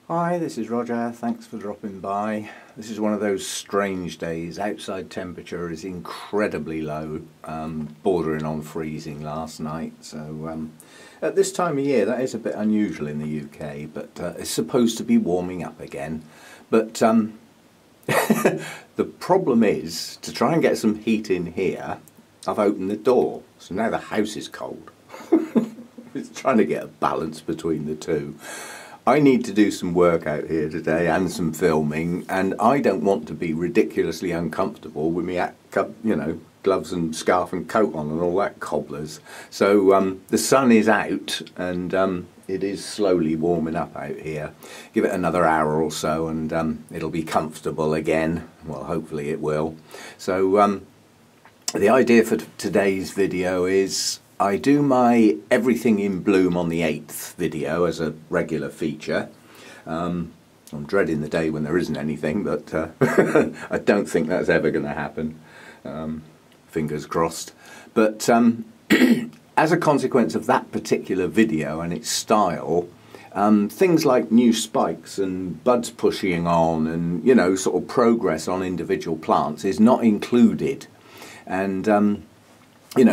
Hi, this is Roger. Thanks for dropping by. This is one of those strange days. Outside temperature is incredibly low, bordering on freezing last night. So at this time of year, that is a bit unusual in the UK, but it's supposed to be warming up again. But the problem is, to try and get some heat in here, I've opened the door. So now the house is cold. It's trying to get a balance between the two. I need to do some work out here today and some filming, and I don't want to be ridiculously uncomfortable with me, gloves and scarf and coat on and all that cobblers. So the sun is out and it is slowly warming up out here. Give it another hour or so and it'll be comfortable again. Well, hopefully it will. So the idea for today's video is I do my everything in bloom on the 8th video as a regular feature. I'm dreading the day when there isn't anything, but I don't think that's ever going to happen. Fingers crossed. But as a consequence of that particular video and its style, things like new spikes and buds pushing on and, sort of progress on individual plants is not included. And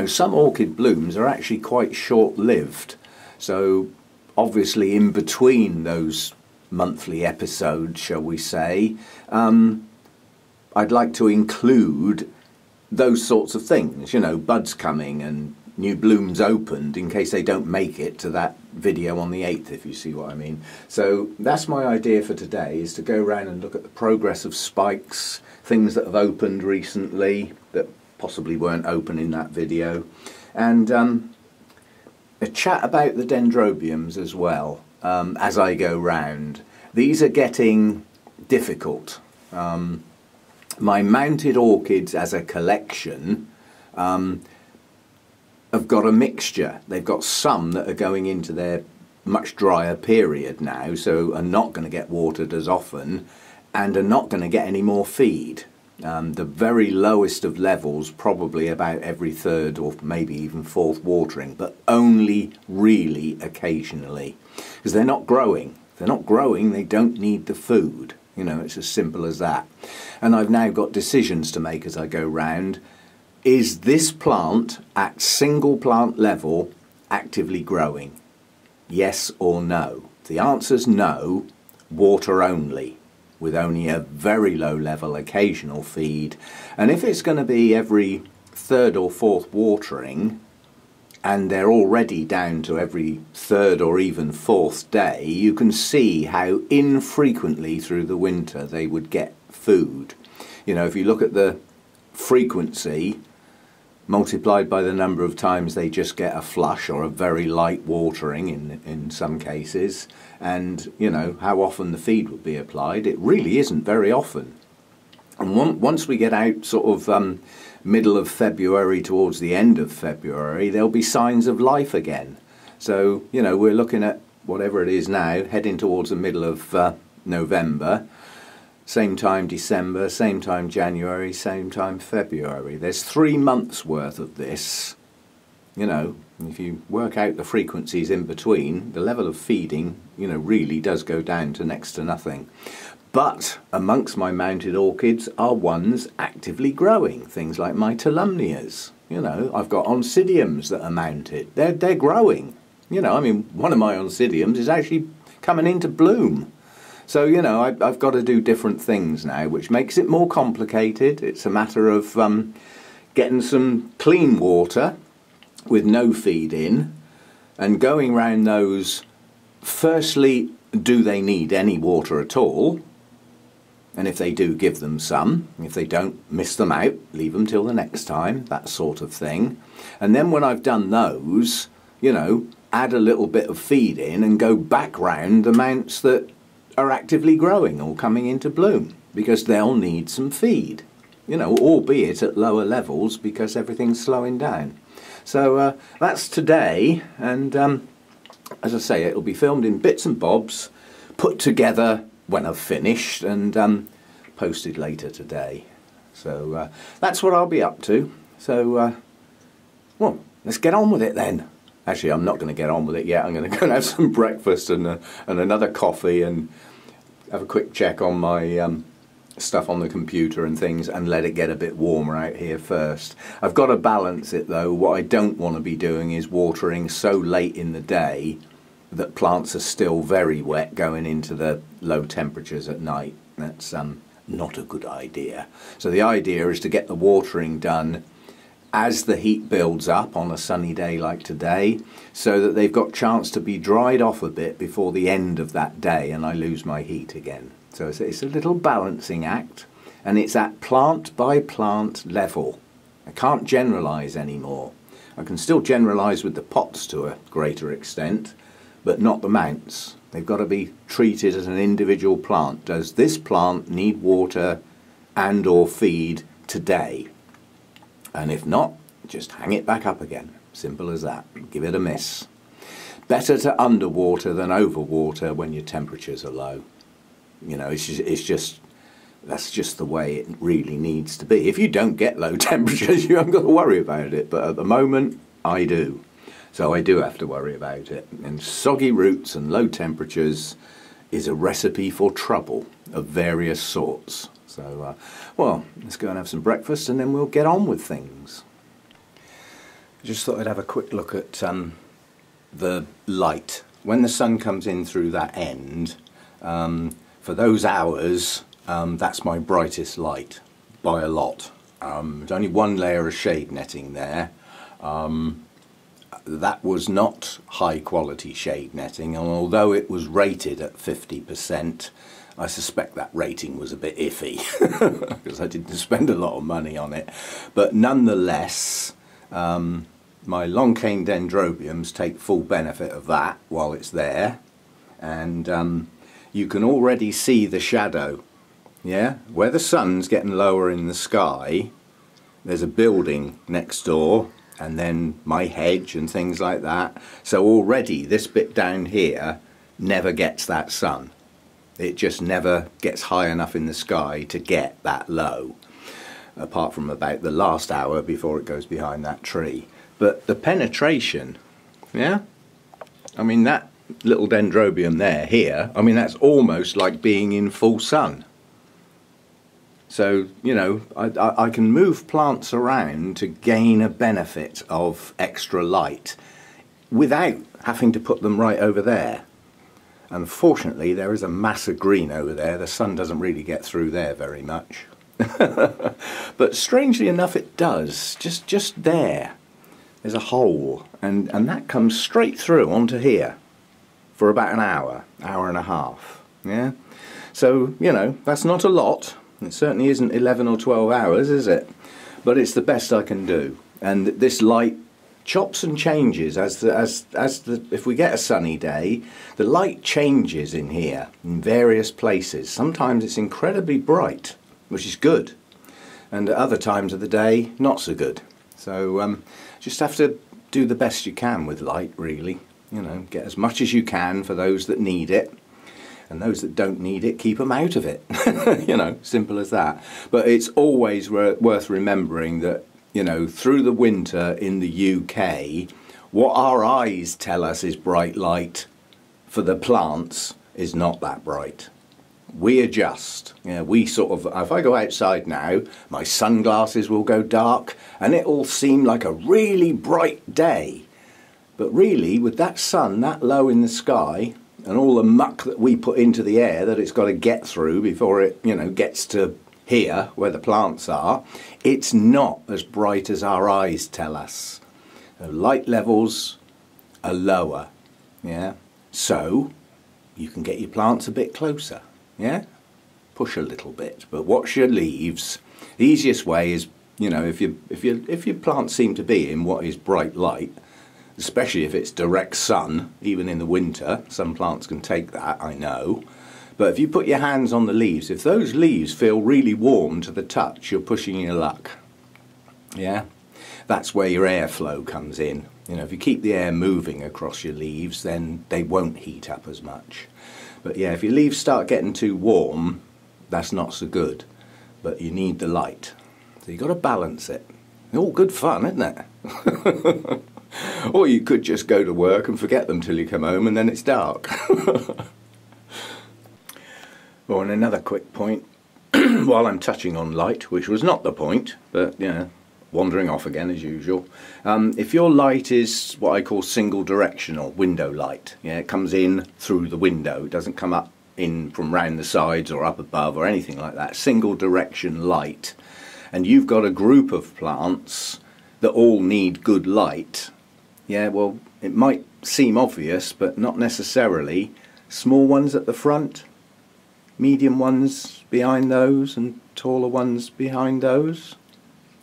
some orchid blooms are actually quite short-lived. So obviously in between those monthly episodes, shall we say, I'd like to include those sorts of things, buds coming and new blooms opened in case they don't make it to that video on the 8th, if you see what I mean. So that's my idea for today, is to go around and look at the progress of spikes, things that have opened recently that possibly weren't open in that video, and a chat about the Dendrobiums as well as I go round. These are getting difficult. My mounted orchids as a collection have got a mixture. They've got some that are going into their much drier period now, so are not going to get watered as often and are not going to get any more feed. The very lowest of levels, probably about every third or maybe even fourth watering, but only really occasionally, because they're not growing. If they're not growing, they don't need the food. It's as simple as that. And I've now got decisions to make as I go round. Is this plant at single plant level actively growing? Yes or no? If the answer's no, water only, with only a very low level occasional feed. And if it's going to be every third or fourth watering and they're already down to every third or even fourth day, you can see how infrequently through the winter they would get food. If you look at the frequency multiplied by the number of times they just get a flush or a very light watering in some cases, and how often the feed would be applied, it really isn't very often. And once we get out sort of middle of February towards the end of February, there'll be signs of life again. So we're looking at whatever it is now, heading towards the middle of November. Same time December, same time January, same time February. There's 3 months worth of this. If you work out the frequencies in between, the level of feeding, really does go down to next to nothing. But amongst my mounted orchids are ones actively growing, things like my Talumnias. I've got Oncidiums that are mounted. They're growing. One of my Oncidiums is actually coming into bloom. So, I've got to do different things now, which makes it more complicated. It's a matter of getting some clean water with no feed in and going round those. Firstly, do they need any water at all? And if they do, give them some. If they don't, miss them out, leave them till the next time, that sort of thing. And then when I've done those, add a little bit of feed in and go back round the mounts that are actively growing or coming into bloom, because they'll need some feed, albeit at lower levels because everything's slowing down. So that's today, and as I say, it'll be filmed in bits and bobs, put together when I've finished, and posted later today. So that's what I'll be up to. So well, let's get on with it then. Actually, I'm not going to get on with it yet. I'm going to go and have some breakfast and another coffee and have a quick check on my stuff on the computer and things, and let it get a bit warmer out here first. I've got to balance it though. What I don't want to be doing is watering so late in the day that plants are still very wet going into the low temperatures at night. That's not a good idea. So the idea is to get the watering done as the heat builds up on a sunny day like today, so that they've got chance to be dried off a bit before the end of that day and I lose my heat again. So it's a little balancing act, and it's at plant by plant level. I can't generalise anymore. I can still generalise with the pots to a greater extent, but not the mounts. They've got to be treated as an individual plant. Does this plant need water and or feed today? And if not, just hang it back up again. Simple as that. Give it a miss. Better to underwater than overwater when your temperatures are low. You know, that's just the way it really needs to be. If you don't get low temperatures, you haven't got to worry about it. But at the moment, I do. So I do have to worry about it. And soggy roots and low temperatures is a recipe for trouble of various sorts. So, well, let's go and have some breakfast and then we'll get on with things. I just thought I'd have a quick look at the light. When the sun comes in through that end, for those hours, that's my brightest light by a lot. There's only one layer of shade netting there. That was not high quality shade netting, and although it was rated at 50%, I suspect that rating was a bit iffy because I didn't spend a lot of money on it. But nonetheless, my long cane dendrobiums take full benefit of that while it's there, and you can already see the shadow. Yeah, where the sun's getting lower in the sky, there's a building next door, and then my hedge and things like that. So already this bit down here never gets that sun. It just never gets high enough in the sky to get that low, apart from about the last hour before it goes behind that tree. But the penetration, yeah, I mean that little dendrobium there, here, I mean that's almost like being in full sun. So, you know, I can move plants around to gain a benefit of extra light without having to put them right over there. Unfortunately, there is a mass of green over there. The sun doesn't really get through there very much. But strangely enough, it does. Just there. There's a hole, and that comes straight through onto here for about an hour, hour and a half. Yeah. So, you know, that's not a lot. It certainly isn't 11 or 12 hours, is it? But it's the best I can do. And this light chops and changes if we get a sunny day, the light changes in here in various places. Sometimes it's incredibly bright, which is good, and at other times of the day, not so good. So just have to do the best you can with light, really. You know, get as much as you can for those that need it. And those that don't need it, keep them out of it. You know, simple as that. But it's always worth remembering that, you know, through the winter in the UK, what our eyes tell us is bright light for the plants is not that bright. We adjust. You know, we sort of, if I go outside now, my sunglasses will go dark and it will seem like a really bright day. But really, with that sun that low in the sky, and all the muck that we put into the air that it's got to get through before it, you know, gets to here where the plants are, it's not as bright as our eyes tell us. The light levels are lower, yeah. So you can get your plants a bit closer, yeah. Push a little bit, but watch your leaves. The easiest way is, you know, if your plants seem to be in what is bright light, especially if it's direct sun, even in the winter. Some plants can take that, I know. But if you put your hands on the leaves, if those leaves feel really warm to the touch, you're pushing your luck. Yeah? That's where your airflow comes in. You know, if you keep the air moving across your leaves, then they won't heat up as much. But yeah, if your leaves start getting too warm, that's not so good. But you need the light. So you've got to balance it. All good fun, isn't it? Or you could just go to work and forget them till you come home and then it's dark. Oh, and another quick point, while I'm touching on light, which was not the point, but wandering off again as usual. If your light is what I call single directional window light, it comes in through the window, it doesn't come up in from round the sides or up above or anything like that, single direction light, and you've got a group of plants that all need good light, well, it might seem obvious, but not necessarily. Small ones at the front, medium ones behind those, and taller ones behind those.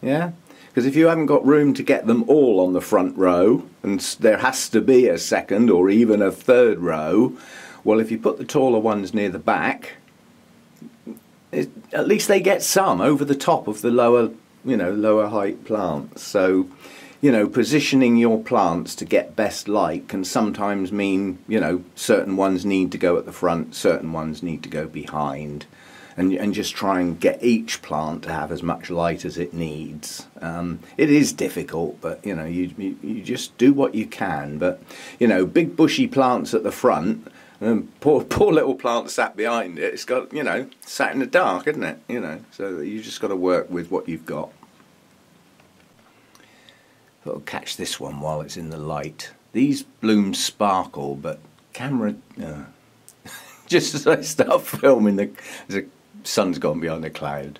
Because if you haven't got room to get them all on the front row, and there has to be a second or even a third row, well, if you put the taller ones near the back, at least they get some over the top of the lower, lower height plants. So, positioning your plants to get best light can sometimes mean, certain ones need to go at the front, certain ones need to go behind. And just try and get each plant to have as much light as it needs. It is difficult, but you just do what you can. But big bushy plants at the front, and poor little plant sat behind it. It's got sat in the dark, isn't it? So you just got to work with what you've got. Thought I'll catch this one while it's in the light. These blooms sparkle, but camera. Just as I start filming, there's a sun's gone behind a cloud.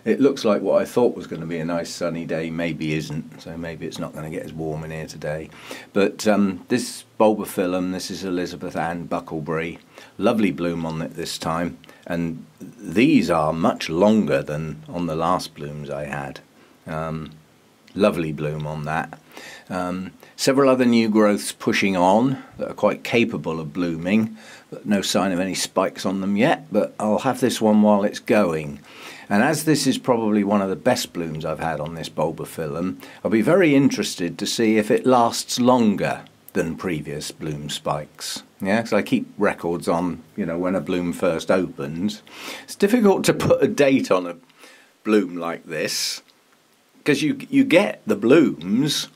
It looks like what I thought was going to be a nice sunny day maybe isn't, so maybe it's not going to get as warm in here today. But this bulbophyllum, this is Elizabeth Ann Buckleberry, lovely bloom on it this time, and these are much longer than on the last blooms I had. Lovely bloom on that. Several other new growths pushing on that are quite capable of blooming, but no sign of any spikes on them yet, but I'll have this one while it's going. And as this is probably one of the best blooms I've had on this bulbophyllum, I'll be very interested to see if it lasts longer than previous bloom spikes. Because I keep records on, when a bloom first opens. It's difficult to put a date on a bloom like this, because you get the blooms,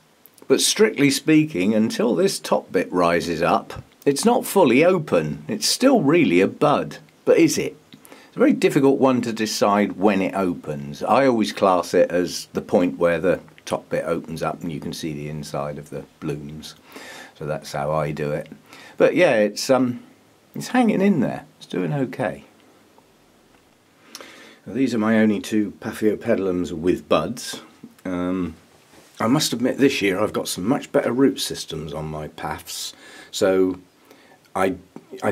but strictly speaking, until this top bit rises up, it's not fully open. It's still really a bud, but is it? It's a very difficult one to decide when it opens. I always class it as the point where the top bit opens up and you can see the inside of the blooms. So that's how I do it. But yeah, it's hanging in there. It's doing okay. Now, these are my only two Paphiopedilums with buds. I must admit this year I've got some much better root systems on my paths, so I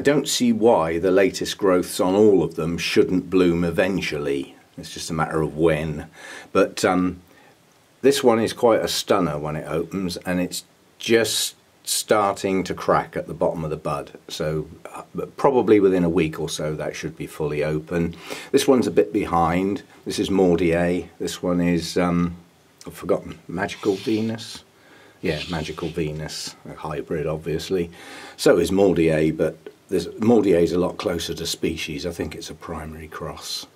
don't see why the latest growths on all of them shouldn't bloom eventually. It's just a matter of when. But this one is quite a stunner when it opens, and it's just starting to crack at the bottom of the bud, so probably within a week or so that should be fully open. This one's a bit behind. This is Mordier. This one is I've forgotten, Magical Venus? Yeah, Magical Venus, a hybrid obviously. So is Mordier, but Mordier's a lot closer to species. I think it's a primary cross.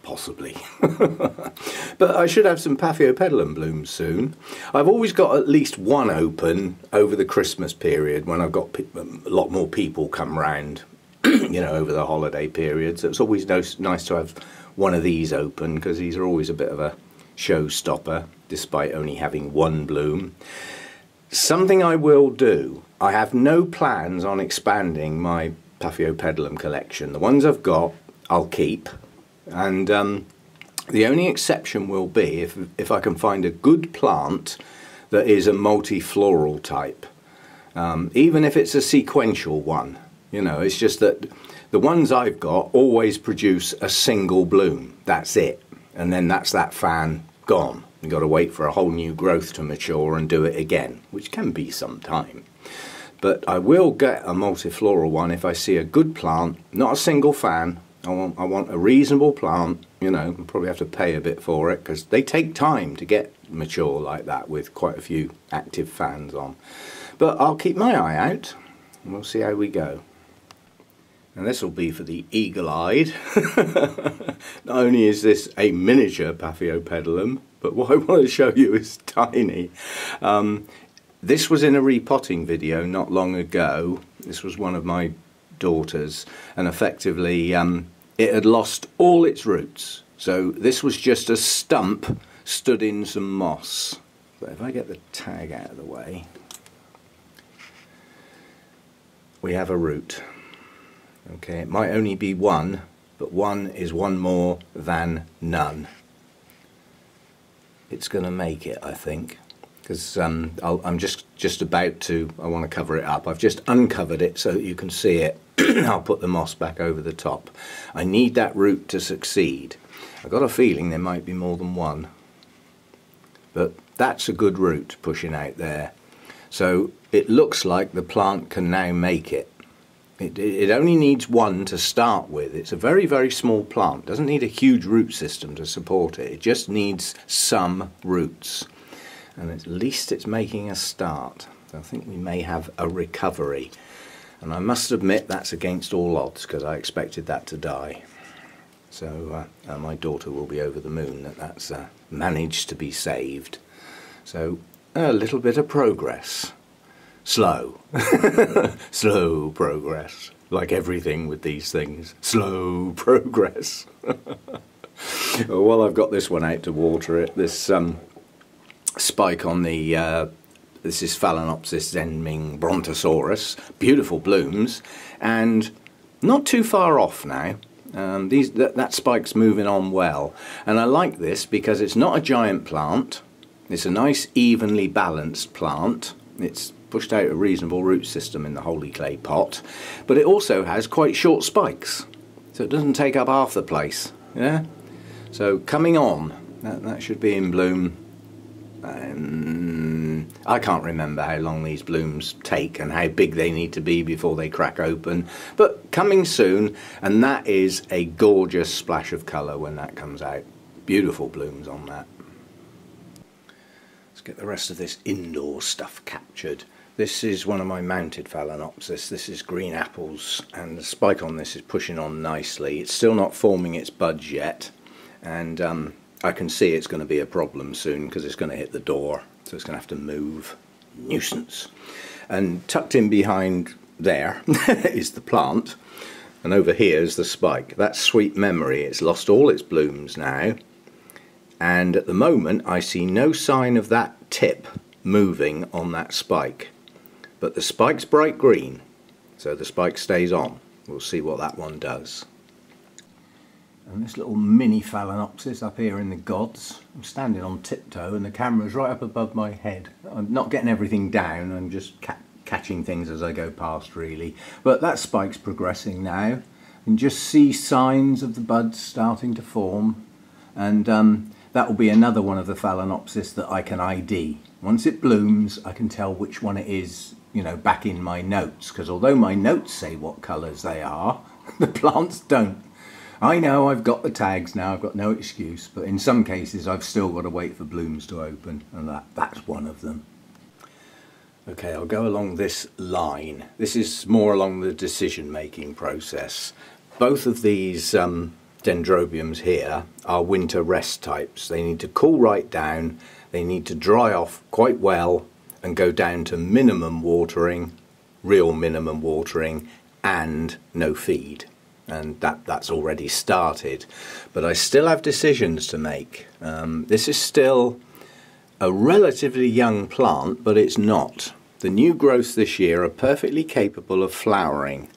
Possibly. But I should have some Paphiopedilum blooms soon. I've always got at least one open over the Christmas period when I've got a lot more people come round, over the holiday period. So it's always nice to have one of these open, because these are always a bit of a showstopper, despite only having one bloom. Something I will do, I have no plans on expanding my Paphiopedilum collection. The ones I've got, I'll keep. And the only exception will be if I can find a good plant that is a multifloral type. Even if it's a sequential one. It's just that the ones I've got always produce a single bloom. That's it. And then that's that fan gone. You've got to wait for a whole new growth to mature and do it again, which can be some time. But I will get a multifloral one if I see a good plant, not a single fan. I want a reasonable plant, I'll probably have to pay a bit for it, because they take time to get mature like that with quite a few active fans on. But I'll keep my eye out and we'll see how we go. And this will be for the eagle-eyed. Not only is this a miniature Paphiopedilum, but what I want to show you is tiny. This was in a repotting video not long ago. This was one of my daughters, and effectively it had lost all its roots. So this was just a stump stood in some moss. But if I get the tag out of the way, we have a root. Okay, it might only be one, but one is one more than none. It's going to make it, I think, because I'm just about to, I want to cover it up. I've just uncovered it so that you can see it. I'll put the moss back over the top. I need that root to succeed. I've got a feeling there might be more than one, but that's a good root pushing out there. So it looks like the plant can now make it. It only needs one to start with. It's a very, very small plant. It doesn't need a huge root system to support it. It just needs some roots. And at least it's making a start. So I think we may have a recovery. And I must admit that's against all odds, because I expected that to die. So my daughter will be over the moon that that's managed to be saved. So a little bit of progress. Slow. Slow progress. Like everything with these things. Slow progress. Well, I've got this one out to water it. This spike on the... this is Phalaenopsis zenming brontosaurus. Beautiful blooms. And not too far off now. That spike's moving on well. And I like this because it's not a giant plant. It's a nice evenly balanced plant. It's pushed out a reasonable root system in the holy clay pot, but it also has quite short spikes, so it doesn't take up half the place. Yeah, so coming on, that should be in bloom. I can't remember how long these blooms take and how big they need to be before they crack open, but coming soon, and that is a gorgeous splash of colour when that comes out. Beautiful blooms on that. Let's get the rest of this indoor stuff captured. This is one of my mounted Phalaenopsis. This is green apples, and the spike on this is pushing on nicely. It's still not forming its buds yet, and I can see it's going to be a problem soon because it's going to hit the door, so it's going to have to move. Nuisance. And tucked in behind there is the plant, and over here is the spike. That's Sweet Memory. It's lost all its blooms now, and at the moment I see no sign of that tip moving on that spike. But the spike's bright green, so the spike stays on. We'll see what that one does. And this little mini Phalaenopsis up here in the gods. I'm standing on tiptoe and the camera's right up above my head. I'm not getting everything down, I'm just catching things as I go past really. But that spike's progressing now. You can just see signs of the buds starting to form. And that will be another one of the Phalaenopsis that I can ID. Once it blooms, I can tell which one it is, you know, back in my notes, because although my notes say what colours they are, the plants don't. I know I've got the tags now, I've got no excuse, but in some cases I've still got to wait for blooms to open, and that's one of them. Okay, I'll go along this line. This is more along the decision-making process. Both of these Dendrobiums here are winter rest types. They need to cool right down, they need to dry off quite well and go down to minimum watering, real minimum watering, and no feed. And that's already started. But I still have decisions to make. This is still a relatively young plant, but it's not. The new growths this year are perfectly capable of flowering.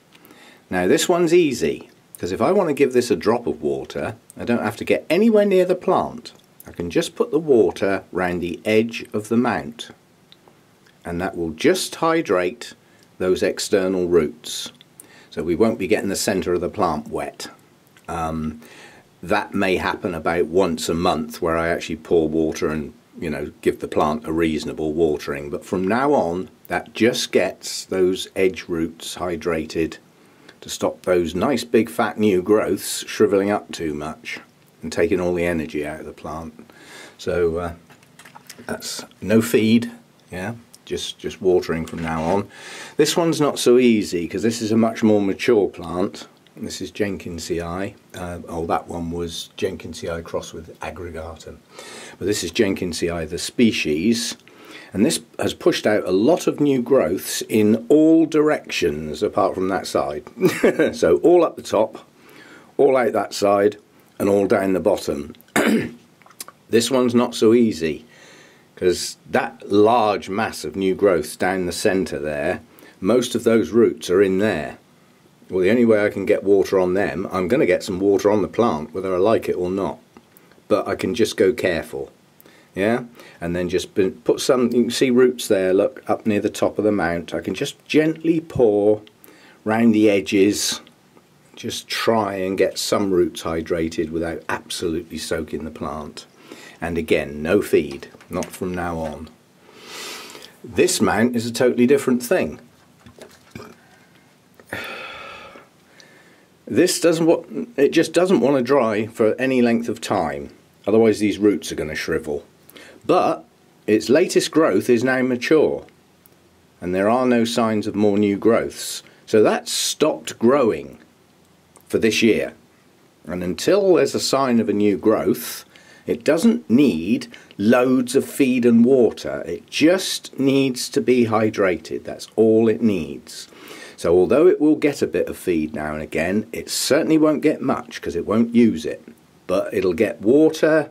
Now this one's easy, because if I want to give this a drop of water, I don't have to get anywhere near the plant. I can just put the water round the edge of the mount, and that will just hydrate those external roots. So we won't be getting the centre of the plant wet. That may happen about once a month, where I actually pour water and, you know, give the plant a reasonable watering. But from now on, that just gets those edge roots hydrated to stop those nice big fat new growths shriveling up too much and taking all the energy out of the plant. So that's no feed, yeah, just watering from now on. This one's not so easy because this is a much more mature plant. This is Jenkinsii. That one was Jenkinsii crossed with aggregatum. But this is Jenkinsii the species. And this has pushed out a lot of new growths in all directions apart from that side. So all up the top, all out that side, and all down the bottom. This one's not so easy, because that large mass of new growths down the centre there, most of those roots are in there. Well, the only way I can get water on them, I'm going to get some water on the plant, whether I like it or not. But I can just go careful. Yeah, and then just put some, you can see roots there, look, up near the top of the mount. I can just gently pour round the edges, just try and get some roots hydrated without absolutely soaking the plant. And again, no feed, not from now on. This mount is a totally different thing. This it just doesn't want to dry for any length of time, otherwise these roots are going to shrivel. But its latest growth is now mature, and there are no signs of more new growths. So that's stopped growing for this year. And until there's a sign of a new growth, it doesn't need loads of feed and water. It just needs to be hydrated. That's all it needs. So although it will get a bit of feed now and again, it certainly won't get much because it won't use it. But it'll get water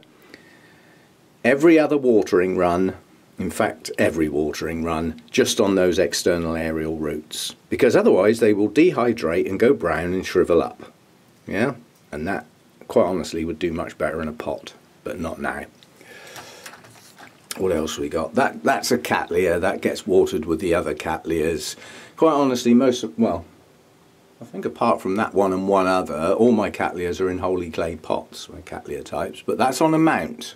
every other watering run, in fact every watering run, just on those external aerial roots, because otherwise they will dehydrate and go brown and shrivel up. Yeah, and that quite honestly would do much better in a pot, but not now. What else we got? That's a Cattleya that gets watered with the other Cattleyas. Quite honestly, well, I think apart from that one and one other, all my Cattleyas are in holy clay pots, my Cattleya types, but that's on a mount.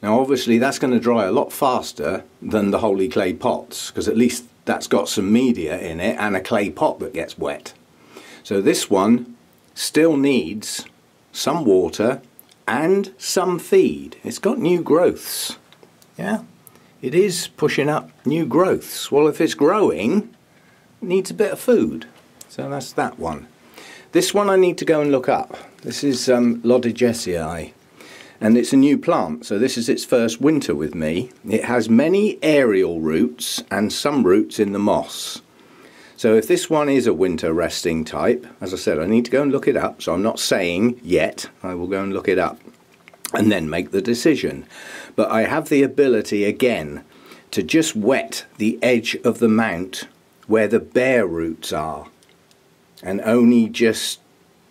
Now obviously that's going to dry a lot faster than the holy clay pots, because at least that's got some media in it and a clay pot that gets wet. So this one still needs some water and some feed. It's got new growths. Yeah, it is pushing up new growths. Well, if it's growing, it needs a bit of food. So that's that one. This one I need to go and look up. This is Lodigesiae. And it's a new plant, so this is its first winter with me. It has many aerial roots and some roots in the moss. So if this one is a winter resting type, as I said, I need to go and look it up, so I'm not saying yet. I will go and look it up and then make the decision. But I have the ability again to just wet the edge of the mount where the bare roots are, and only just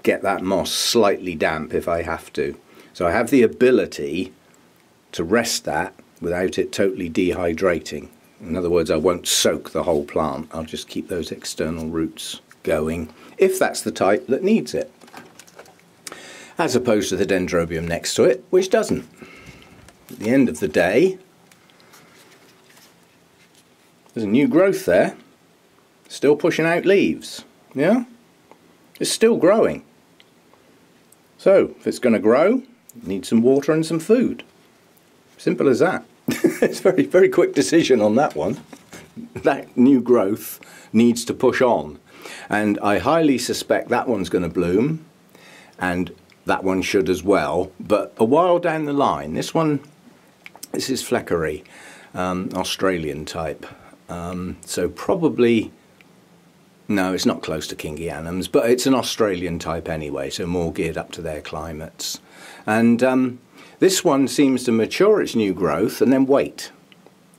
get that moss slightly damp if I have to. So I have the ability to rest that without it totally dehydrating. In other words, I won't soak the whole plant. I'll just keep those external roots going, if that's the type that needs it. As opposed to the Dendrobium next to it, which doesn't. At the end of the day, there's a new growth there, still pushing out leaves. Yeah? It's still growing. So, if it's going to grow, it needs some water and some food. Simple as that. It's a very, very quick decision on that one. That new growth needs to push on. And I highly suspect that one's going to bloom, and that one should as well. But a while down the line, this is Fleckery, Australian type. So probably, no, it's not close to Kingianums, but it's an Australian type anyway, so more geared up to their climates. And this one seems to mature its new growth and then wait.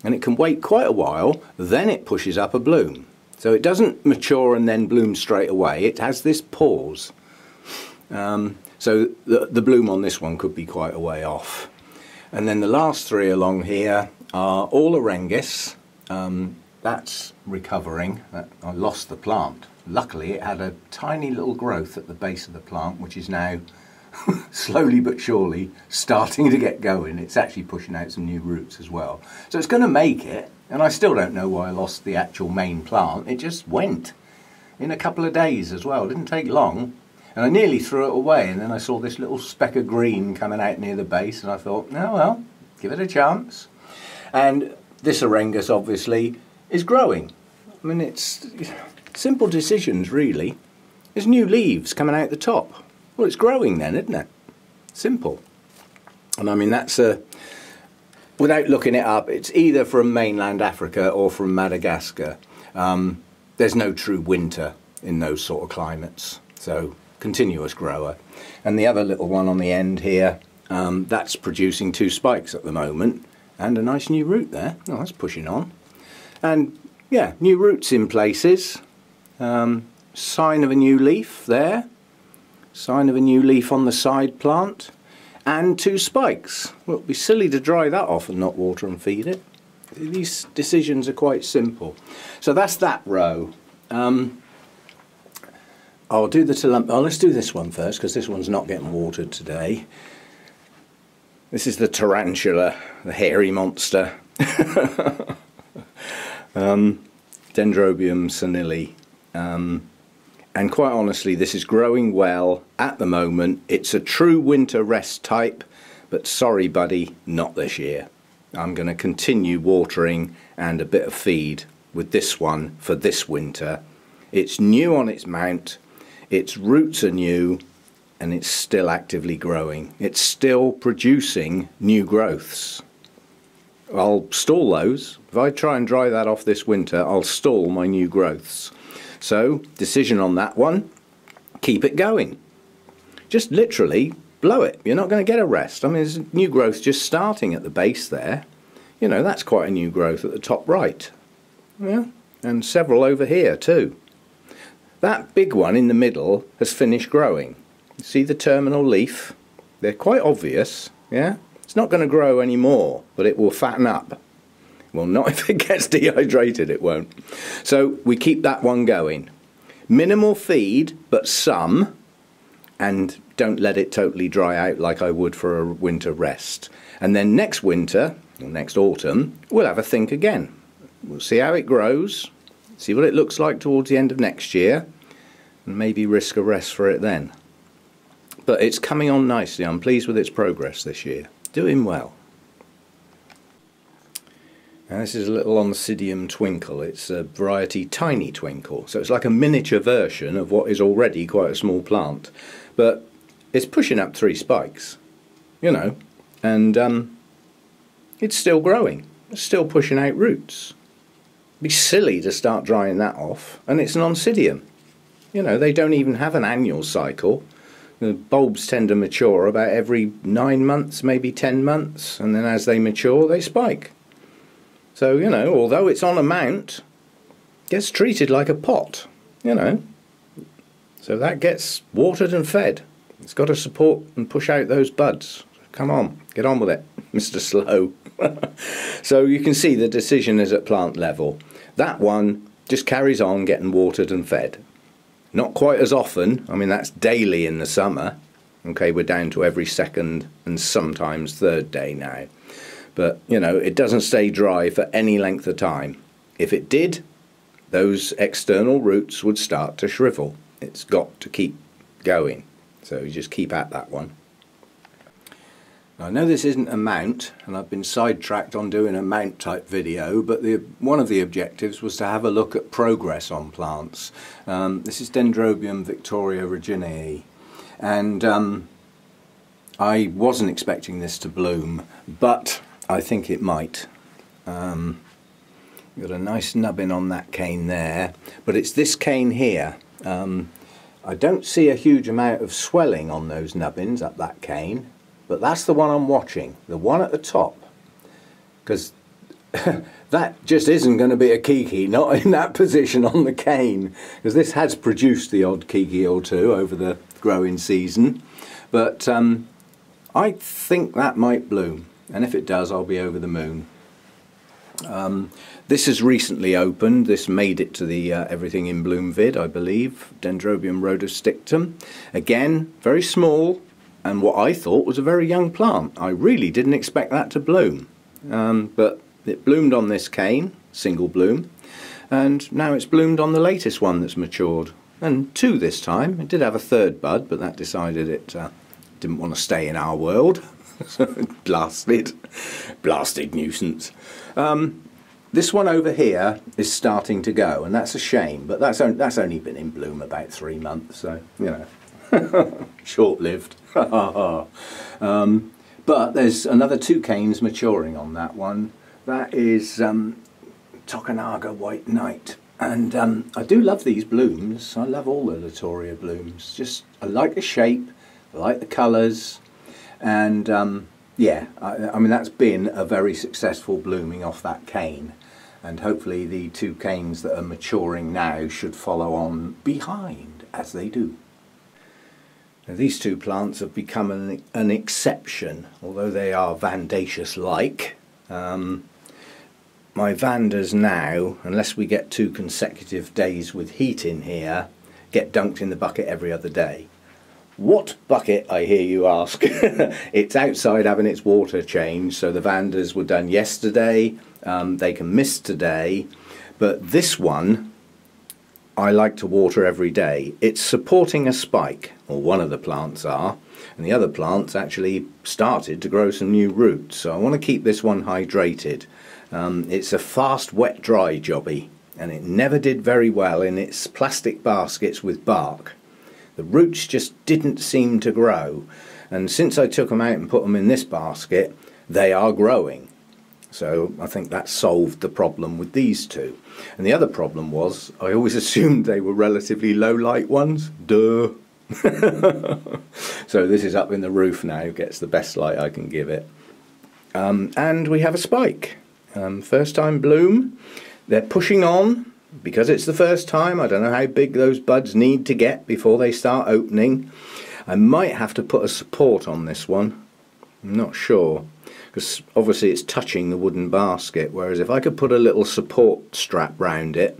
And it can wait quite a while, then it pushes up a bloom. So it doesn't mature and then bloom straight away, it has this pause. So the bloom on this one could be quite a way off. And then the last three along here are all Orangus. That's recovering. I lost the plant. Luckily it had a tiny little growth at the base of the plant, which is now slowly but surely starting to get going. It's actually pushing out some new roots as well. So it's going to make it, and I still don't know why I lost the actual main plant. It just went in a couple of days as well. It didn't take long. And I nearly threw it away, and then I saw this little speck of green coming out near the base, and I thought, oh well, give it a chance. And this Orangus obviously is growing. I mean, it's simple decisions really. There's new leaves coming out the top. Well, it's growing then, isn't it? Simple. And I mean, that's without looking it up, it's either from mainland Africa or from Madagascar. There's no true winter in those sort of climates, so continuous grower. And the other little one on the end here, that's producing 2 spikes at the moment, and a nice new root there. Oh, that's pushing on. And yeah, new roots in places. Sign of a new leaf there. Sign of a new leaf on the side plant. And 2 spikes. Well, it'd be silly to dry that off and not water and feed it. These decisions are quite simple. So that's that row. I'll do the let's do this one first, because this one's not getting watered today. This is the Tarantula, the hairy monster. Dendrobium senile. And quite honestly, this is growing well at the moment. It's a true winter rest type, but sorry buddy, not this year. I'm going to continue watering and a bit of feed with this one for this winter. It's new on its mount, its roots are new, and it's still actively growing. It's still producing new growths. I'll stall those. If I try and dry that off this winter, I'll stall my new growths. So, decision on that one, keep it going. Just literally blow it. You're not going to get a rest. I mean, there's new growth just starting at the base there. You know, that's quite a new growth at the top right. Yeah, and several over here too. That big one in the middle has finished growing. You see the terminal leaf? They're quite obvious, yeah? It's not going to grow anymore, but it will fatten up. Well, not if it gets dehydrated, it won't. So we keep that one going. Minimal feed, but some, and don't let it totally dry out like I would for a winter rest. And then next winter, or next autumn, we'll have a think again. We'll see how it grows, see what it looks like towards the end of next year, and maybe risk a rest for it then. But it's coming on nicely. I'm pleased with its progress this year. Doing well. Now this is a little Oncidium Twinkle. It's a variety Tiny Twinkle. So it's like a miniature version of what is already quite a small plant. But it's pushing up 3 spikes, you know, and it's still growing. It's still pushing out roots. It'd be silly to start drying that off. And it's an Oncidium. You know, they don't even have an annual cycle. The bulbs tend to mature about every 9 months, maybe 10 months, and then as they mature, they spike. So, you know, although it's on a mount, it gets treated like a pot, you know. So that gets watered and fed. It's got to support and push out those buds. Come on, get on with it, Mr. Slow. So you can see the decision is at plant level. That one just carries on getting watered and fed. Not quite as often. I mean, that's daily in the summer. Okay, we're down to every 2nd and sometimes 3rd day now. But, you know, it doesn't stay dry for any length of time. If it did, those external roots would start to shrivel. It's got to keep going. So you just keep at that one. Now, I know this isn't a mount, and I've been sidetracked on doing a mount type video, but one of the objectives was to have a look at progress on plants. This is Dendrobium Reginae, and I wasn't expecting this to bloom, but I think it might. Got a nice nubbin on that cane there, but it's this cane here. I don't see a huge amount of swelling on those nubbins up that cane. But that's the one I'm watching, the one at the top, because that just isn't going to be a kiki, not in that position on the cane, because this has produced the odd kiki or two over the growing season. But I think that might bloom, and if it does, I'll be over the moon. This has recently opened. This made it to the Everything in Bloom vid, I believe, Dendrobium rhodostictum. Again, very small. And what I thought was a very young plant. I really didn't expect that to bloom. But it bloomed on this cane, single bloom, and now it's bloomed on the latest one that's matured. And 2 this time. It did have a 3rd bud, but that decided it didn't want to stay in our world. So blasted nuisance. This one over here is starting to go, and that's a shame, but that's only been in bloom about 3 months, so, you know. Short-lived. But there's another 2 canes maturing on that one. That is Tokunaga White Knight. And I do love these blooms. I love all the Latoria blooms. Just, I like the shape, I like the colours, and yeah, I mean that's been a very successful blooming off that cane. And hopefully the 2 canes that are maturing now should follow on behind, as they do. Now, these 2 plants have become an exception, although they are Vandaisha-like. My Vandas now, unless we get 2 consecutive days with heat in here, get dunked in the bucket every other day. What bucket, I hear you ask? It's outside having its water changed, so the Vandas were done yesterday. They can miss today, but this one I like to water every day. It's supporting a spike, or one of the plants are, and the other plants actually started to grow some new roots, so I want to keep this one hydrated. It's a fast wet dry jobby, and it never did very well in its plastic baskets with bark. The roots just didn't seem to grow, and since I took them out and put them in this basket, they are growing. So I think that solved the problem with these 2. And the other problem was I always assumed they were relatively low light ones. Duh. So this is up in the roof now, gets the best light I can give it. And we have a spike. First time bloom. They're pushing on because it's the first time. I don't know how big those buds need to get before they start opening. I might have to put a support on this one. I'm not sure, because obviously it's touching the wooden basket, whereas if I could put a little support strap round it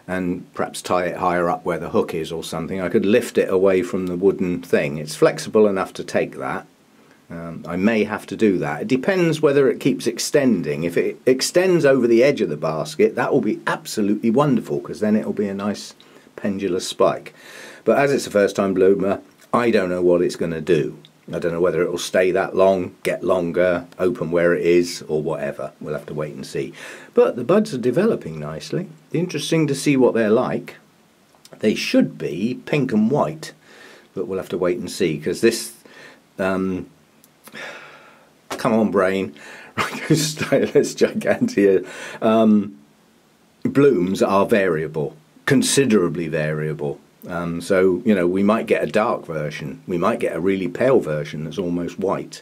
and perhaps tie it higher up where the hook is or something, I could lift it away from the wooden thing. It's flexible enough to take that. I may have to do that. It depends whether it keeps extending. If it extends over the edge of the basket, that will be absolutely wonderful, because then it will be a nice pendulous spike. But as it's a first time bloomer, I don't know what it's going to do. I don't know whether it will stay that long, get longer, open where it is, or whatever. We'll have to wait and see. But the buds are developing nicely. Interesting to see what they're like. They should be pink and white, but we'll have to wait and see, because this come on brain, Stylus gigantea, blooms are variable, considerably variable. So, you know, we might get a dark version, we might get a really pale version that's almost white.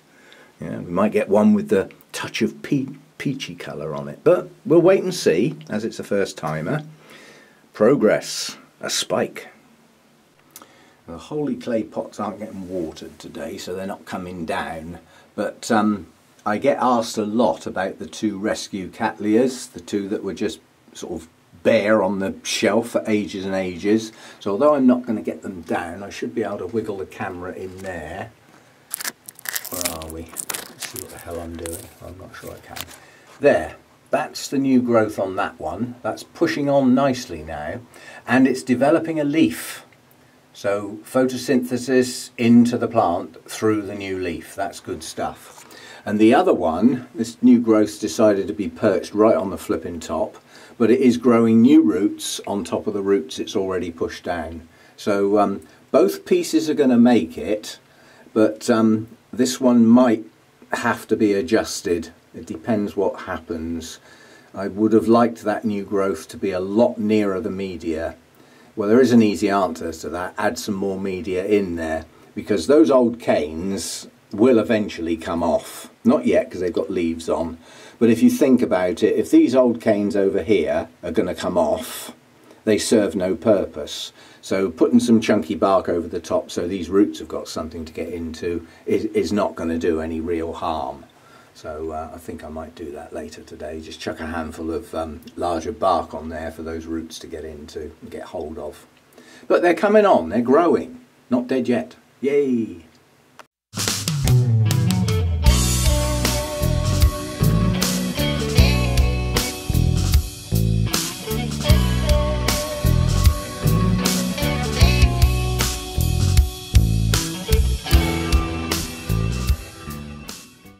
Yeah, we might get one with the touch of peachy colour on it, but we'll wait and see, as it's a first timer. Progress, a spike. The holy clay pots aren't getting watered today, so they're not coming down, but I get asked a lot about the 2 rescue Cattleyas, the 2 that were just sort of bare on the shelf for ages and ages. So although I'm not going to get them down, I should be able to wiggle the camera in there. Where are we? Let's see what the hell I'm doing. I'm not sure I can. There. That's the new growth on that one. That's pushing on nicely now, and it's developing a leaf. So photosynthesis into the plant through the new leaf. That's good stuff. And the other one, this new growth's decided to be perched right on the flipping top, but it is growing new roots on top of the roots it's already pushed down. So both pieces are going to make it, but this one might have to be adjusted. It depends what happens. I would have liked that new growth to be a lot nearer the media. Well, there is an easy answer to that. Add some more media in there, because those old canes will eventually come off. Not yet, because they've got leaves on. But if you think about it, if these old canes over here are going to come off, they serve no purpose. So putting some chunky bark over the top so these roots have got something to get into is not going to do any real harm. So I think I might do that later today. Just chuck a handful of larger bark on there for those roots to get into and get hold of. But they're coming on, they're growing. Not dead yet. Yay!